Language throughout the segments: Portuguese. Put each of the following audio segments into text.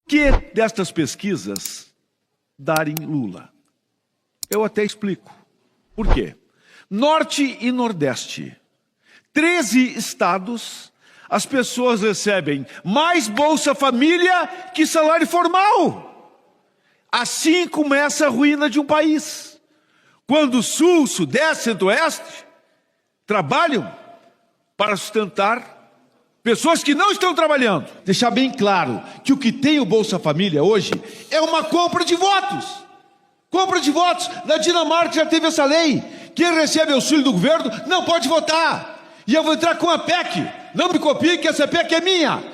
Que destas pesquisas darem Lula? Eu até explico. Por quê? Norte e Nordeste, 13 estados, as pessoas recebem mais Bolsa Família que salário formal. Assim começa a ruína de um país. Quando o Sul, Sudeste, Centro-Oeste trabalham para sustentar pessoas que não estão trabalhando. Deixar bem claro que o que tem o Bolsa Família hoje é uma compra de votos. Compra de votos. Na Dinamarca já teve essa lei. Quem recebe auxílio do governo não pode votar. E eu vou entrar com a PEC. Não me copie que essa PEC é minha.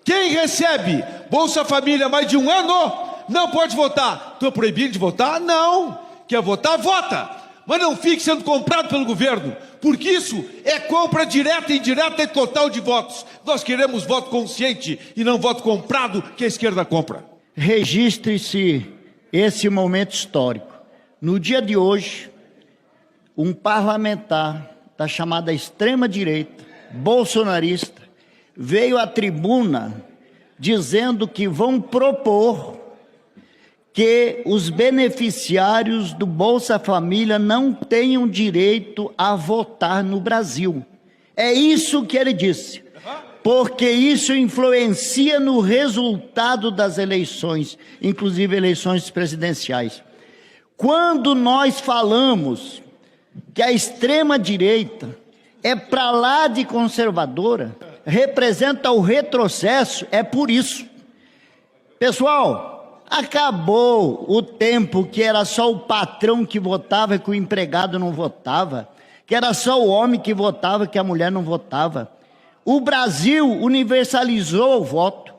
Quem recebe Bolsa Família há mais de um ano não pode votar. Estou proibido de votar? Não. Quer votar? Vota. Mas não fique sendo comprado pelo governo, porque isso é compra direta, indireta e total de votos. Nós queremos voto consciente e não voto comprado que a esquerda compra. Registre-se esse momento histórico. No dia de hoje, um parlamentar da chamada extrema-direita, bolsonarista, veio à tribuna dizendo que vão propor que os beneficiários do Bolsa Família não tenham direito a votar no Brasil. É isso que ele disse, porque isso influencia no resultado das eleições, inclusive eleições presidenciais. Quando nós falamos que a extrema-direita é para lá de conservadora, representa o retrocesso, é por isso. Pessoal, acabou o tempo que era só o patrão que votava e que o empregado não votava, que era só o homem que votava, que a mulher não votava. O Brasil universalizou o voto,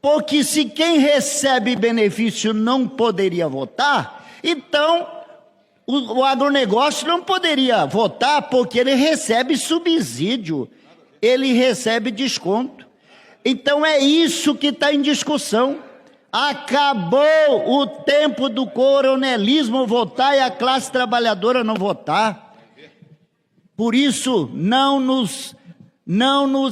porque se quem recebe benefício não poderia votar, então o agronegócio não poderia votar porque ele recebe subsídio, ele recebe desconto. Então é isso que está em discussão. Acabou o tempo do coronelismo votar e a classe trabalhadora não votar. Por isso, não nos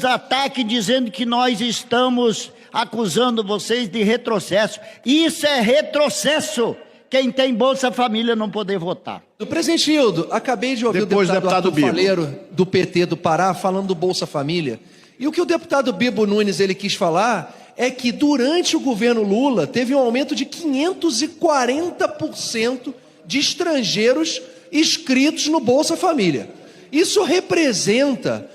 ataque dizendo que nós estamos acusando vocês de retrocesso. Isso é retrocesso. Quem tem Bolsa Família não poder votar. Presidente Hildo, acabei de ouvir o deputado Arthur Faleiro, do PT do Pará, falando do Bolsa Família. E o que o deputado Bibo Nunes ele quis falar é que durante o governo Lula teve um aumento de 540% de estrangeiros inscritos no Bolsa Família. Isso representa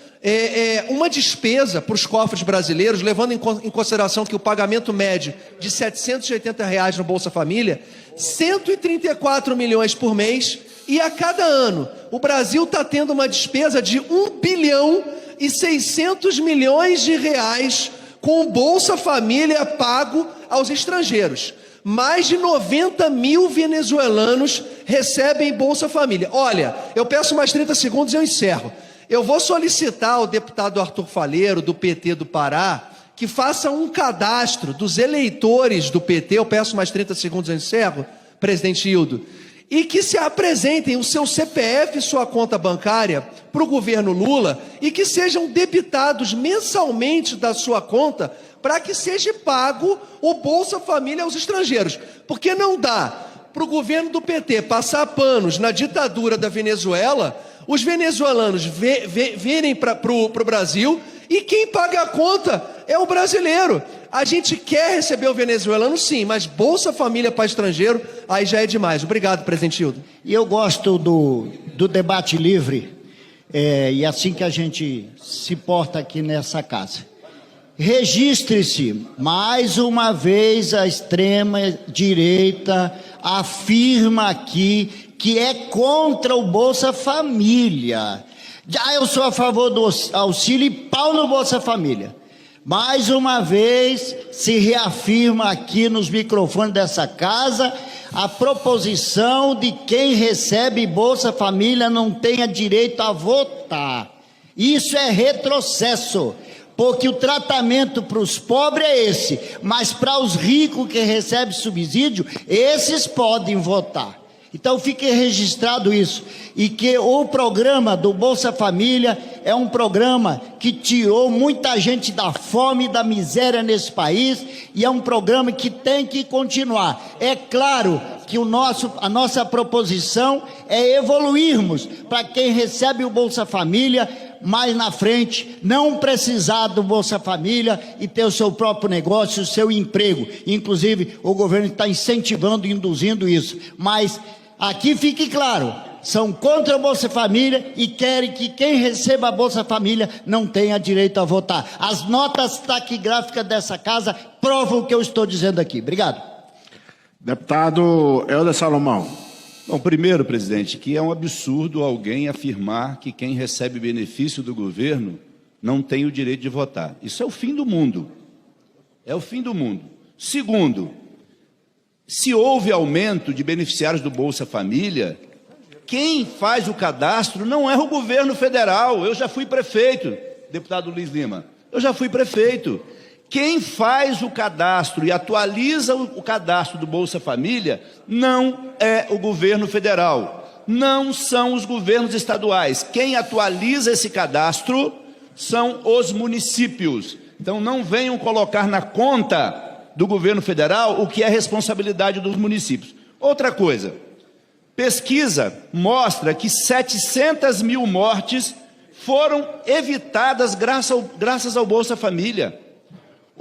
uma despesa para os cofres brasileiros, levando em consideração que o pagamento médio de R$ 780 no Bolsa Família, 134 milhões por mês, e a cada ano o Brasil está tendo uma despesa de 1 bilhão e 600 milhões de reais com o Bolsa Família pago aos estrangeiros. Mais de 90 mil venezuelanos recebem Bolsa Família. Olha, eu peço mais 30 segundos e eu encerro. Eu vou solicitar ao deputado Arthur Faleiro, do PT do Pará, que faça um cadastro dos eleitores do PT, eu peço mais 30 segundos e eu encerro, presidente Hildo, e que se apresentem o seu CPF e sua conta bancária para o governo Lula e que sejam debitados mensalmente da sua conta para que seja pago o Bolsa Família aos estrangeiros. Porque não dá para o governo do PT passar panos na ditadura da Venezuela, os venezuelanos virem para o Brasil e quem paga a conta é o brasileiro. A gente quer receber o venezuelano, sim, mas Bolsa Família para estrangeiro, aí já é demais. Obrigado, presidente Hildo. E eu gosto do debate livre, e assim que a gente se porta aqui nessa casa. Registre-se, mais uma vez a extrema-direita afirma aqui que é contra o Bolsa Família. Eu sou a favor do auxílio e pau no Bolsa Família. Mais uma vez se reafirma aqui nos microfones dessa casa a proposição de quem recebe Bolsa Família não tenha direito a votar. Isso é retrocesso, porque o tratamento para os pobres é esse, mas para os ricos que recebem subsídio, esses podem votar. Então fique registrado isso, e que o programa do Bolsa Família é um programa que tirou muita gente da fome e da miséria nesse país, e é um programa que tem que continuar. É claro que a nossa proposição é evoluirmos para quem recebe o Bolsa Família mais na frente, não precisar do Bolsa Família e ter o seu próprio negócio, o seu emprego. Inclusive, o governo está incentivando e induzindo isso. Mas aqui fique claro, são contra o Bolsa Família e querem que quem receba a Bolsa Família não tenha direito a votar. As notas taquigráficas dessa casa provam o que eu estou dizendo aqui. Obrigado. Deputado Helder Salomão. Bom, primeiro, presidente, que é um absurdo alguém afirmar que quem recebe benefício do governo não tem o direito de votar. Isso é o fim do mundo. É o fim do mundo. Segundo, se houve aumento de beneficiários do Bolsa Família, quem faz o cadastro não é o governo federal. Eu já fui prefeito, deputado Luiz Lima. Eu já fui prefeito. Quem faz o cadastro e atualiza o cadastro do Bolsa Família não é o governo federal, não são os governos estaduais. Quem atualiza esse cadastro são os municípios. Então não venham colocar na conta do governo federal o que é responsabilidade dos municípios. Outra coisa, pesquisa mostra que 700 mil mortes foram evitadas graças ao Bolsa Família.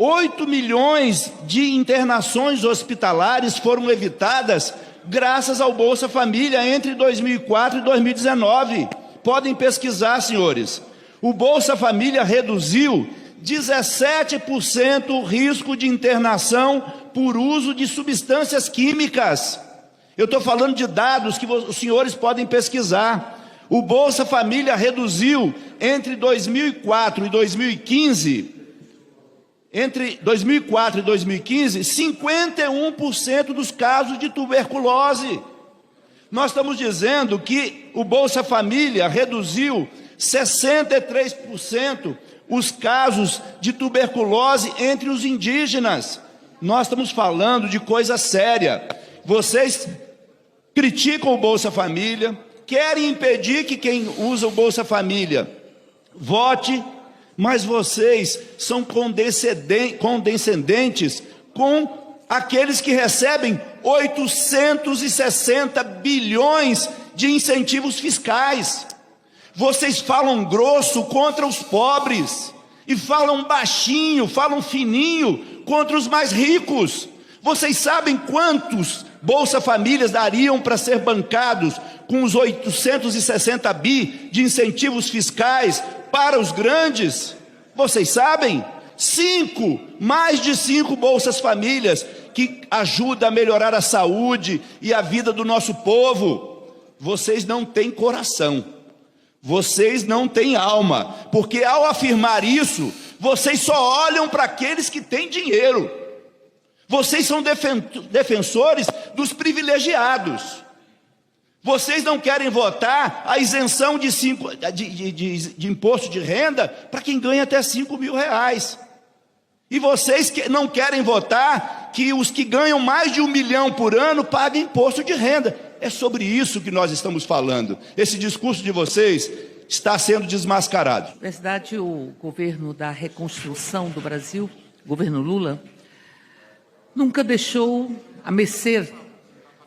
8 milhões de internações hospitalares foram evitadas graças ao Bolsa Família entre 2004 e 2019. Podem pesquisar, senhores. O Bolsa Família reduziu 17% o risco de internação por uso de substâncias químicas. Eu estou falando de dados que os senhores podem pesquisar. O Bolsa Família reduziu entre 2004 e 2015... Entre 2004 e 2015, 51% dos casos de tuberculose. Nós estamos dizendo que o Bolsa Família reduziu 63% os casos de tuberculose entre os indígenas. Nós estamos falando de coisa séria. Vocês criticam o Bolsa Família, querem impedir que quem usa o Bolsa Família vote, mas vocês são condescendentes com aqueles que recebem 860 bilhões de incentivos fiscais. Vocês falam grosso contra os pobres e falam baixinho, falam fininho contra os mais ricos. Vocês sabem quantos Bolsa Famílias dariam para ser bancados com os 860 bi de incentivos fiscais para os grandes? Vocês sabem? Mais de 5 Bolsas Famílias que ajudam a melhorar a saúde e a vida do nosso povo. Vocês não têm coração, vocês não têm alma, porque ao afirmar isso, vocês só olham para aqueles que têm dinheiro. Vocês são defensores dos privilegiados. Vocês não querem votar a isenção de imposto de renda para quem ganha até 5 mil reais. E vocês não querem votar que os que ganham mais de 1 milhão por ano paguem imposto de renda. É sobre isso que nós estamos falando. Esse discurso de vocês está sendo desmascarado. Na verdade, o governo da reconstrução do Brasil, o governo Lula, nunca deixou a mercê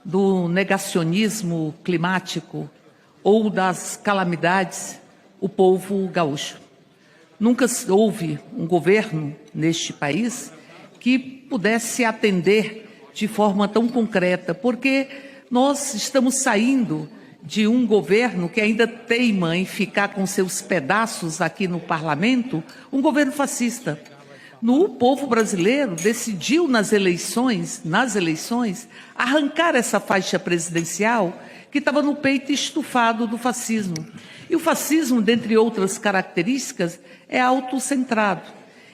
do negacionismo climático ou das calamidades o povo gaúcho. Nunca houve um governo neste país que pudesse atender de forma tão concreta, porque nós estamos saindo de um governo que ainda teima em ficar com seus pedaços aqui no parlamento, um governo fascista. O povo brasileiro decidiu nas eleições, arrancar essa faixa presidencial que estava no peito estufado do fascismo. E o fascismo, dentre outras características, é autocentrado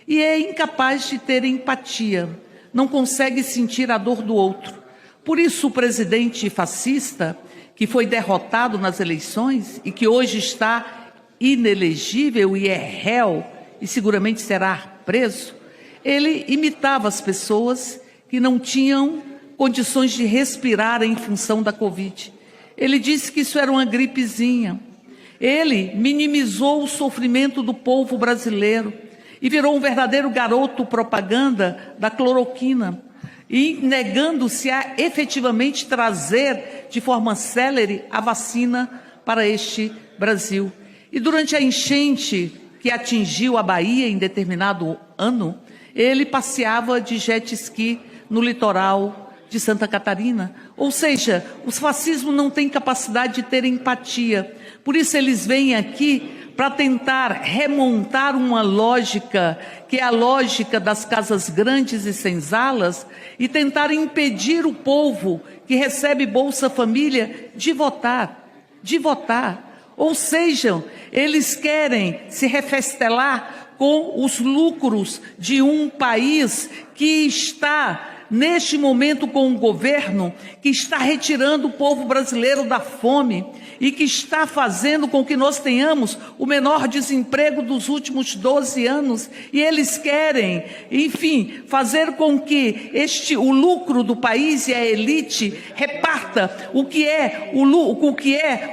e é incapaz de ter empatia, não consegue sentir a dor do outro. Por isso o presidente fascista, que foi derrotado nas eleições e que hoje está inelegível e é réu e seguramente será preso, ele imitava as pessoas que não tinham condições de respirar em função da Covid. Ele disse que isso era uma gripezinha. Ele minimizou o sofrimento do povo brasileiro e virou um verdadeiro garoto propaganda da cloroquina, e negando-se a efetivamente trazer de forma célere a vacina para este Brasil. E durante a enchente que atingiu a Bahia em determinado ano, ele passeava de jet ski no litoral de Santa Catarina. Ou seja, os fascismos não têm capacidade de ter empatia. Por isso eles vêm aqui para tentar remontar uma lógica, que é a lógica das casas grandes e senzalas, e tentar impedir o povo que recebe Bolsa Família de votar. Ou seja, eles querem se refestelar com os lucros de um país que está, neste momento, com um governo que está retirando o povo brasileiro da fome e que está fazendo com que nós tenhamos o menor desemprego dos últimos 12 anos. E eles querem, enfim, fazer com que o lucro do país e a elite reparta o que é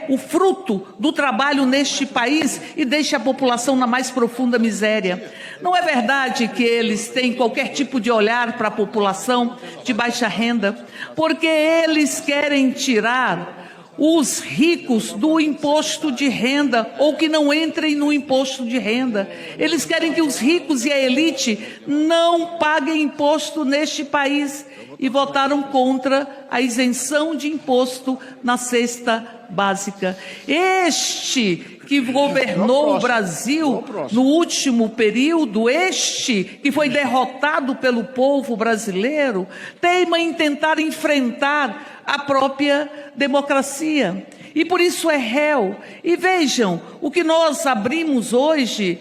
o fruto do trabalho neste país e deixe a população na mais profunda miséria. Não é verdade que eles têm qualquer tipo de olhar para a população de baixa renda, porque eles querem tirar os ricos do imposto de renda, ou que não entrem no imposto de renda. Eles querem que os ricos e a elite não paguem imposto neste país, e votaram contra a isenção de imposto na cesta básica. Este que governou o Brasil no último período, este que foi derrotado pelo povo brasileiro, teima em tentar enfrentar a própria democracia. E por isso é réu. E vejam, o que nós abrimos hoje,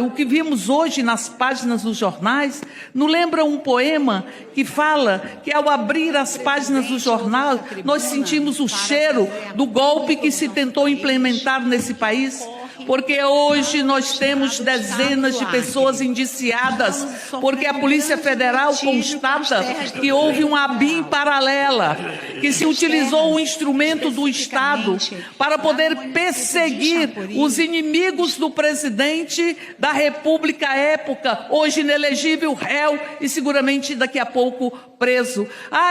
o que vimos hoje nas páginas dos jornais, não lembra um poema que fala que ao abrir as páginas do jornal, nós sentimos o cheiro do golpe que se tentou implementar nesse país? Porque hoje nós temos dezenas de pessoas indiciadas, porque a Polícia Federal constata que houve uma ABIN paralela, que se utilizou um instrumento do Estado para poder perseguir os inimigos do presidente da República à época, hoje inelegível, réu e seguramente daqui a pouco preso.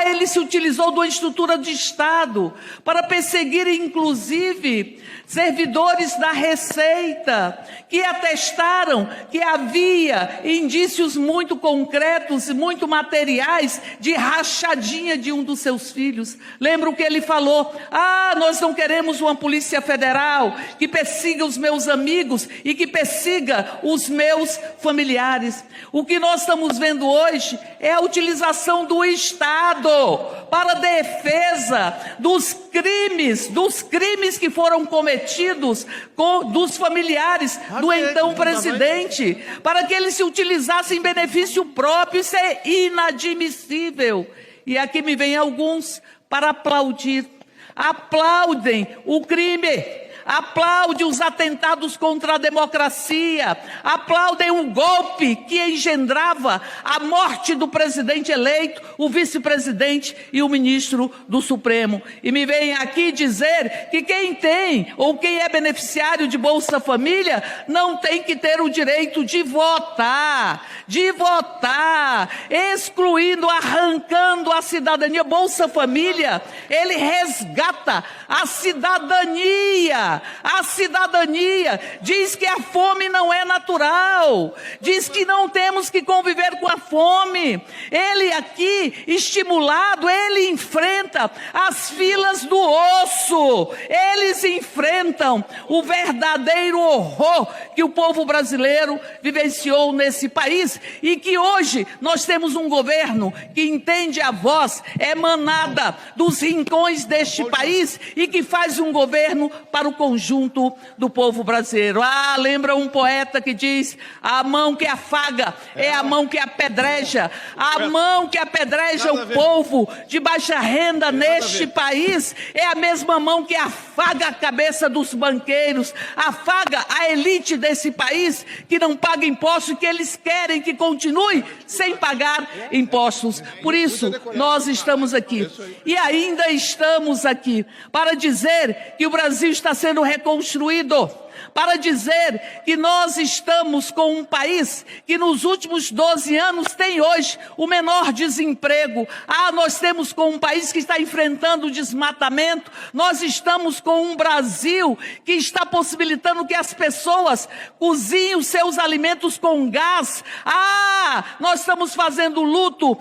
Ele se utilizou de uma estrutura de Estado para perseguir, inclusive, servidores da Receita, que atestaram que havia indícios muito concretos e muito materiais de rachadinha de um dos seus filhos. Lembra o que ele falou? Nós não queremos uma Polícia Federal que persiga os meus amigos e que persiga os meus familiares. O que nós estamos vendo hoje é a utilização do Estado para a defesa dos crimes que foram cometidos dos familiares do então presidente, para que eles se utilizassem em benefício próprio. Isso é inadmissível. E aqui me vem alguns para aplaudir. Aplaudem o crime, aplaudem os atentados contra a democracia, aplaudem o golpe que engendrava a morte do presidente eleito, o vice-presidente e o ministro do Supremo. E me vem aqui dizer que quem tem ou quem é beneficiário de Bolsa Família não tem que ter o direito de votar, excluindo, arrancando a cidadania. Bolsa Família, ele resgata a cidadania. A cidadania diz que a fome não é natural, diz que não temos que conviver com a fome. Ele aqui, estimulado, ele enfrenta as filas do osso, eles enfrentam o verdadeiro horror que o povo brasileiro vivenciou nesse país, e que hoje nós temos um governo que entende a voz emanada dos rincões deste país e que faz um governo para o conjunto do povo brasileiro. Ah, lembra um poeta que diz: a mão que afaga é a mão que apedreja. A mão que apedreja o povo de baixa renda neste país é a mesma mão que afaga a cabeça dos banqueiros, afaga a elite desse país que não paga impostos e que eles querem que continue sem pagar impostos. Por isso, nós estamos aqui. E ainda estamos aqui para dizer que o Brasil está sendo reconstruído, para dizer que nós estamos com um país que nos últimos 12 anos tem hoje o menor desemprego. Ah, nós temos com um país que está enfrentando o desmatamento. Nós estamos com um Brasil que está possibilitando que as pessoas cozinhem os seus alimentos com gás. Ah, nós estamos fazendo luto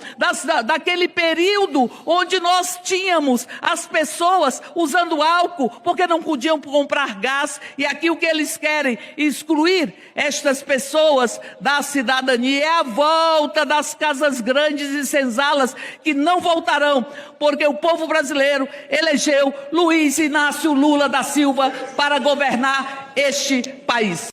daquele período onde nós tínhamos as pessoas usando álcool porque não podiam comprar gás, e aqui o que eles querem excluir estas pessoas da cidadania. É a volta das casas grandes e senzalas que não voltarão, porque o povo brasileiro elegeu Luiz Inácio Lula da Silva para governar este país.